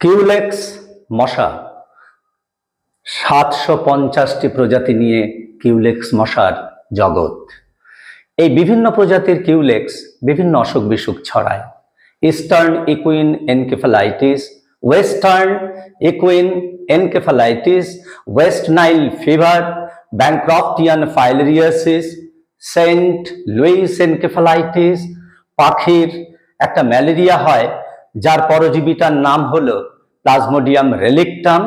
Culex মশা 750টি প্রজাতি নিয়ে কিউলেক্স মশার জগৎ। এই বিভিন্ন প্রজাতির কিউলেক্স বিভিন্ন অসুখ বিসুখ ছড়ায়। Eastern equine encephalitis, western equine encephalitis, west Nile fever, bancroftian filariasis, Saint Louis encephalitis, পাখির একটা ম্যালেরিয়া হয় যার পরজীবীটার নাম হলো প্লাজমোডিয়াম রেলিকটাম।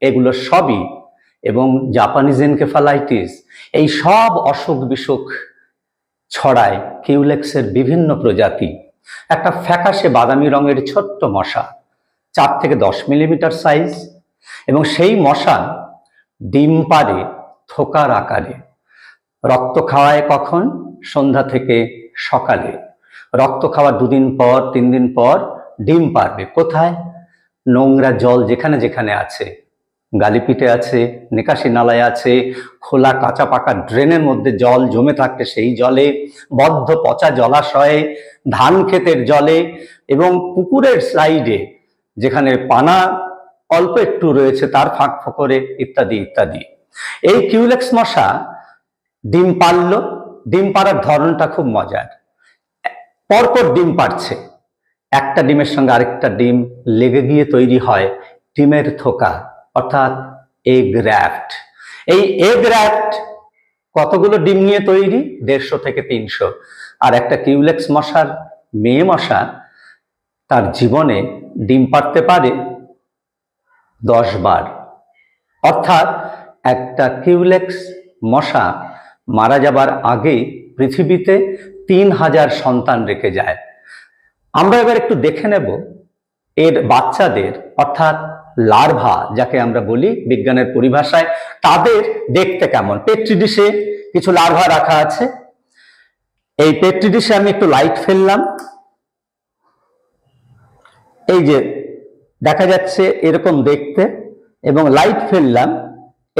এগুলো সবই এবং জাপানিজ এনকেফালাইটিস, এই সব অসুখ বিসুখ ছড়ায় কিউলেক্সের বিভিন্ন প্রজাতি। একটা ফ্যাকাশে বাদামি রঙের ছোট্ট মশা, 4 থেকে 10 মিলিমিটার সাইজ, এবং সেই মশা ডিম পাড়ে থোকার আকারে। রক্ত খাওয়ায় কখন? সন্ধ্যা থেকে সকালে। রক্ত খাওয়ার 2 দিন পর 3 দিন পর ডিম পারবে। কোথায়? নোংরা জল যেখানে যেখানে আছে, গালিপিটে আছে, নিকাশি নালায় আছে, খোলা কাঁচা পাকা ড্রেনের মধ্যে জল জমে থাকতে সেই জলে, বদ্ধ পচা জলাশয়ে, ধান ক্ষেতের জলে, এবং পুকুরের সাইডে যেখানে পানা অল্প একটু রয়েছে তার ফাঁক ফোকরে, ইত্যাদি ইত্যাদি। এই কিউলেক্স মশা ডিম পারল। ডিম পাড়ার ধরনটা খুব মজার। পরপর ডিম পাড়ছে, একটা ডিমের সঙ্গে আরেকটা ডিম লেগে গিয়ে তৈরি হয় ডিমের থোকা, অর্থাৎ এগ র্যাফট। এই এগ র্যাফট কতগুলো ডিম নিয়ে তৈরি? 150 থেকে 300। আর একটা কিউলেক্স মশার মেয়ে মশা তার জীবনে ডিম পাড়তে পারে 10 বার। অর্থাৎ একটা কিউলেক্স মশা মারা যাবার আগে পৃথিবীতে 3000 সন্তান রেখে যায়। আমরা এবার একটু দেখে নেব এর বাচ্চাদের, অর্থাৎ লার্ভা যাকে আমরা বলি বিজ্ঞানের পরিভাষায়, তাদের দেখতে কেমন। পেট্রি ডিশে কিছু লার্ভা রাখা আছে। এই পেট্রি ডিশে আমি একটু লাইট ফেললাম, এই যে দেখা যাচ্ছে এরকম দেখতে, এবং লাইট ফেললাম।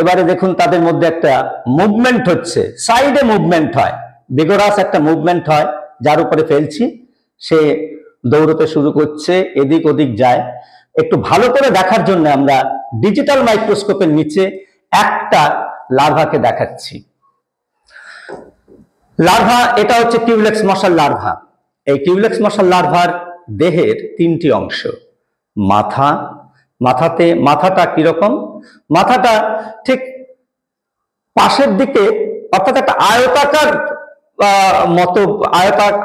এবারে দেখুন তাদের মধ্যে একটা মুভমেন্ট হচ্ছে, সাইডে মুভমেন্ট হয়, বিগোরাস একটা মুভমেন্ট হয়। যার উপরে ফেলছি সে দৌড়তে শুরু করছে, এদিক ওদিক যায়। একটু ভালো করে দেখার জন্য আমরা ডিজিটাল মাইক্রোস্কোপের নিচে একটা লার্ভাকে দেখাচ্ছি। লার্ভা, এটা হচ্ছে কিউলেক্স মশার লার্ভা। এই কিউলেক্স মশার লার্ভার দেহের 3টি অংশ। মাথাটা কিরকম? মাথাটা ঠিক পাশের দিকে, অর্থাৎ একটা আয়তাকার মতো,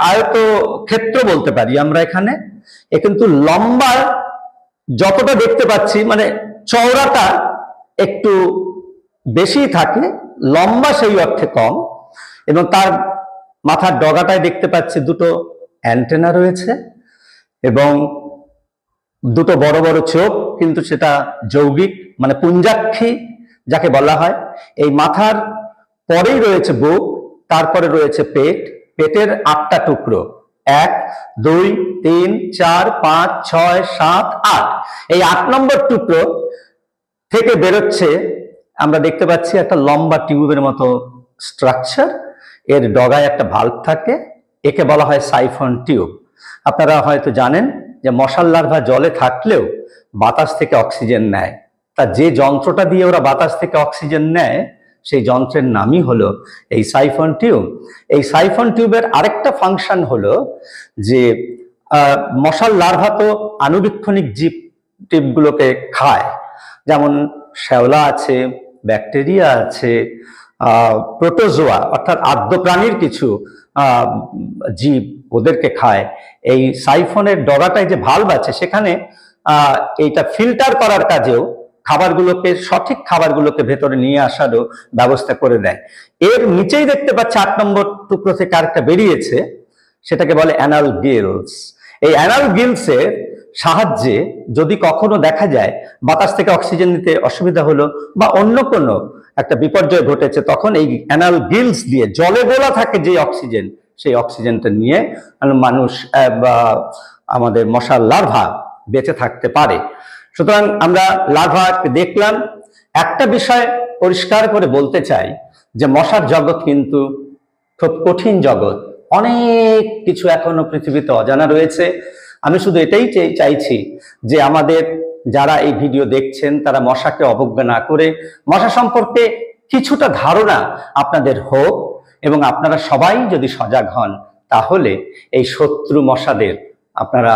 আয়ত ক্ষেত্র বলতে পারি আমরা এখানে। কিন্তু লম্বা যতটা দেখতে পাচ্ছি, মানে চওড়াটা একটু বেশি থাকে, লম্বা সেই অর্থে কম। এবং তার মাথার ডগাটায় দেখতে পাচ্ছি 2টো অ্যান্টেনা রয়েছে এবং 2টো বড় বড় চোখ, কিন্তু সেটা যৌগিক, মানে পুঞ্জাক্ষী যাকে বলা হয়। এই মাথার পরেই রয়েছে বুক, তারপরে রয়েছে পেট। পেটের 8টা টুকরো, 1 2 3 4 5 6 7 8। এই 8 নম্বর টুকরো থেকে বেরোচ্ছে, আমরা দেখতে পাচ্ছি একটা লম্বা টিউবের মতো স্ট্রাকচার। এর ডগায় একটা ভাল্ব থাকে, একে বলা হয় সাইফন টিউব। আপনারা হয়তো জানেন যে মশার লার্ভা জলে থাকলেও বাতাস থেকে অক্সিজেন নেয়। তা যে যন্ত্রটা দিয়ে ওরা বাতাস থেকে অক্সিজেন নেয়, সেই যন্ত্রের নামই হলো এই সাইফন টিউব। এই সাইফন টিউবের আরেকটা ফাংশন হলো যে মশার লার্ভা তো আণুবীক্ষণিক জীব টিপগুলোকে খায়, যেমন শ্যাওলা আছে, ব্যাকটেরিয়া আছে, প্রোটোজোয়া অর্থাৎ আদ্য প্রাণীর কিছু জীব, ওদেরকে খায়। এই সাইফনের ডগাটায় যে ভাল্ব আছে, সেখানে এইটা ফিল্টার করার কাজেও খাবারগুলোকে, সঠিক খাবারগুলোকে ভেতরে নিয়ে আসারও ব্যবস্থা করে দেয়। এর নিচেই দেখতে পাচ্ছি 8 নম্বর টুকরো থেকে আরেকটা বেরিয়েছে, সেটাকে বলে অ্যানাল গিলস। এই অ্যানাল গিলসের সাহায্যে যদি কখনো দেখা যায় বাতাস থেকে অক্সিজেন নিতে অসুবিধা হলো বা অন্য কোনো একটা বিপর্যয় ঘটেছে, তখন এই অ্যানাল গিলস দিয়ে জলে গোলা থাকে যে অক্সিজেন, সেই অক্সিজেনটা নিয়ে মানুষ বা আমাদের মশার লার্ভা বেঁচে থাকতে পারে। সুতরাং আমরা লার্ভা দেখলাম। একটা বিষয় পরিষ্কার করে বলতে চাই যে মশার জগৎ কিন্তু খুব কঠিন জগৎ, অনেক কিছু এখনো পৃথিবীতে অজানা রয়েছে। আমি শুধু এটাই চাইছি যে আমাদের যারা এই ভিডিও দেখছেন তারা মশাকে অবজ্ঞা না করে মশা সম্পর্কে কিছুটা ধারণা আপনাদের হোক, এবং আপনারা সবাই যদি সজাগ হন তাহলে এই শত্রু মশাদের আপনারা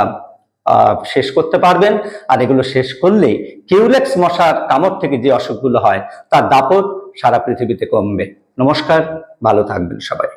শেষ করতে পারবেন। আর এগুলো শেষ করলেই কিউলেক্স মশার কামড় থেকে যে অসুখগুলো হয় তার দাপট সারা পৃথিবীতে কমবে। নমস্কার, ভালো থাকবেন সবাই।